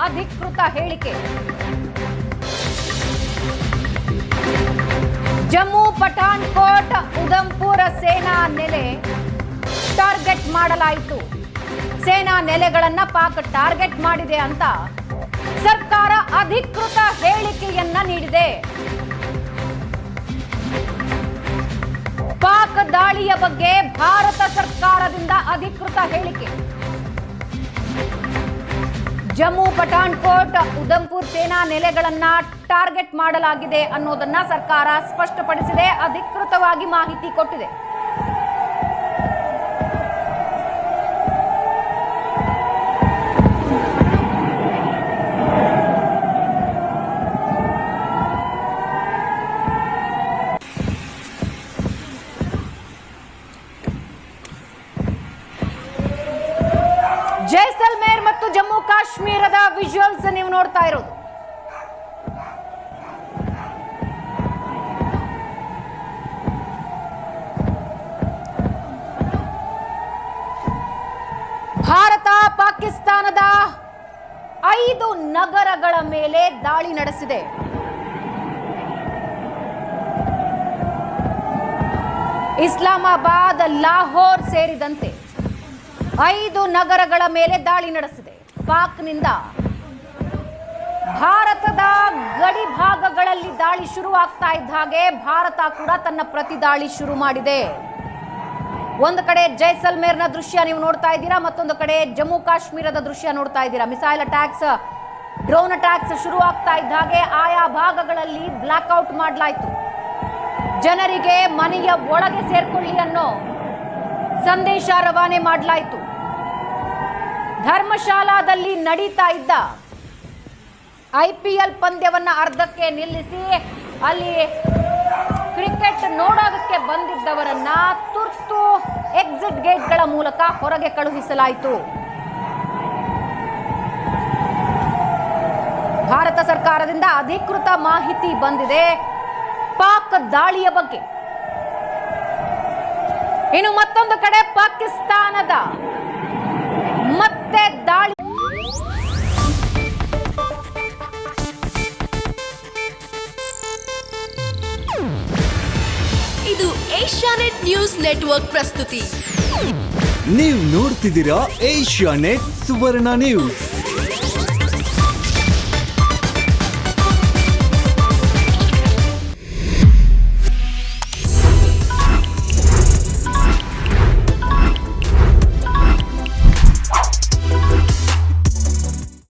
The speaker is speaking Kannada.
ಅಧಿಕೃತ ಹೇಳಿಕೆ. ಜಮ್ಮು ಪಠಾಣ್ಕೋಟ್ ಉಧಂಪುರ ಸೇನಾ ನೆಲೆ ಟಾರ್ಗೆಟ್ ಮಾಡಲಾಯಿತು. ಸೇನಾ ನೆಲೆಗಳನ್ನ ಪಾಕ್ ಟಾರ್ಗೆಟ್ ಮಾಡಿದೆ ಅಂತ ಸರ್ಕಾರ ಅಧಿಕೃತ ಹೇಳಿಕೆಯನ್ನ ನೀಡಿದೆ. ಪಾಕ್ ದಾಳಿಯ ಬಗ್ಗೆ ಭಾರತ ಸರ್ಕಾರದಿಂದ ಅಧಿಕೃತ ಹೇಳಿಕೆ. ಜಮ್ಮು ಪಠಾಣ್ಕೋಟ್ ಉಧಂಪುರ್ ಸೇನಾ ನೆಲೆಗಳನ್ನ ಟಾರ್ಗೆಟ್ ಮಾಡಲಾಗಿದೆ ಅನ್ನೋದನ್ನ ಸರ್ಕಾರ ಸ್ಪಷ್ಟಪಡಿಸಿದೆ, ಅಧಿಕೃತವಾಗಿ ಮಾಹಿತಿ ಕೊಟ್ಟಿದೆ. ಜೈಸಲ್ಮೇರ್ ಮತ್ತು ಜಮ್ಮು ಕಾಶ್ಮೀರದ ವಿಜುವಲ್ಸ್ ನೀವು ನೋಡ್ತಾ ಇರೋದು. ಭಾರತ ಪಾಕಿಸ್ತಾನದ 5 ನಗರಗಳ ಮೇಲೆ ದಾಳಿ ನಡೆಸಿದೆ. ಇಸ್ಲಾಮಾಬಾದ್, ಲಾಹೋರ್ ಸೇರಿದಂತೆ 5 ನಗರಗಳ ಮೇಲೆ ದಾಳಿ ನಡೆಸಿದೆ. ಪಾಕ್ನಿಂದ ಭಾರತದ ಗಡಿ ಭಾಗಗಳಲ್ಲಿ ದಾಳಿ ಶುರುವಾಗ್ತಾ ಇದ್ದ ಹಾಗೆ ಭಾರತ ಕೂಡ ತನ್ನ ಪ್ರತಿ ದಾಳಿ ಶುರು ಮಾಡಿದೆ. ಒಂದು ಕಡೆ ಜೈಸಲ್ಮೇರ್ನ ದೃಶ್ಯ ನೀವು ನೋಡ್ತಾ ಇದ್ದೀರಾ, ಮತ್ತೊಂದು ಕಡೆ ಜಮ್ಮು ಕಾಶ್ಮೀರದ ದೃಶ್ಯ ನೋಡ್ತಾ ಇದ್ದೀರಾ. ಮಿಸೈಲ್ ಅಟ್ಯಾಕ್ಸ್, ಡ್ರೋನ್ ಅಟ್ಯಾಕ್ಸ್ ಶುರುವಾಗ್ತಾ ಇದ್ದ ಹಾಗೆ ಆಯಾ ಭಾಗಗಳಲ್ಲಿ ಬ್ಲಾಕ್ಔಟ್ ಮಾಡಲಾಯಿತು. ಜನರಿಗೆ ಮನೆಯ ಒಳಗೆ ಸೇರ್ಕೊಳ್ಳಿ ಅನ್ನೋ ಸಂದೇಶ ರವಾನೆ ಮಾಡಲಾಯಿತು. ಧರ್ಮಶಾಲಾದಲ್ಲಿ ನಡೀತಾ ಇದ್ದ IPL ಪಂದ್ಯವನ್ನ ಅರ್ಧಕ್ಕೆ ನಿಲ್ಲಿಸಿ ಅಲ್ಲಿ ಕ್ರಿಕೆಟ್ ನೋಡೋದಕ್ಕೆ ಬಂದಿದ್ದವರನ್ನ ತುರ್ತು ಎಕ್ಸಿಟ್ ಗೇಟ್ಗಳ ಮೂಲಕ ಹೊರಗೆ ಕಳುಹಿಸಲಾಯಿತು. ಭಾರತ ಸರ್ಕಾರದಿಂದ ಅಧಿಕೃತ ಮಾಹಿತಿ ಬಂದಿದೆ ಪಾಕ್ ದಾಳಿಯ ಬಗ್ಗೆ. ಇನ್ನು ಮತ್ತೊಂದು ಕಡೆ ಪಾಕಿಸ್ತಾನದ ಮತ್ತೆ ದಾಳಿ. ಇದು ಏಷ್ಯಾನೆಟ್ ನ್ಯೂಸ್ ನೆಟ್ವರ್ಕ್ ಪ್ರಸ್ತುತಿ. ನೀವು ನೋಡ್ತಿದ್ದೀರಾ ಏಷ್ಯಾನೆಟ್ ಸುವರ್ಣ ನ್ಯೂಸ್.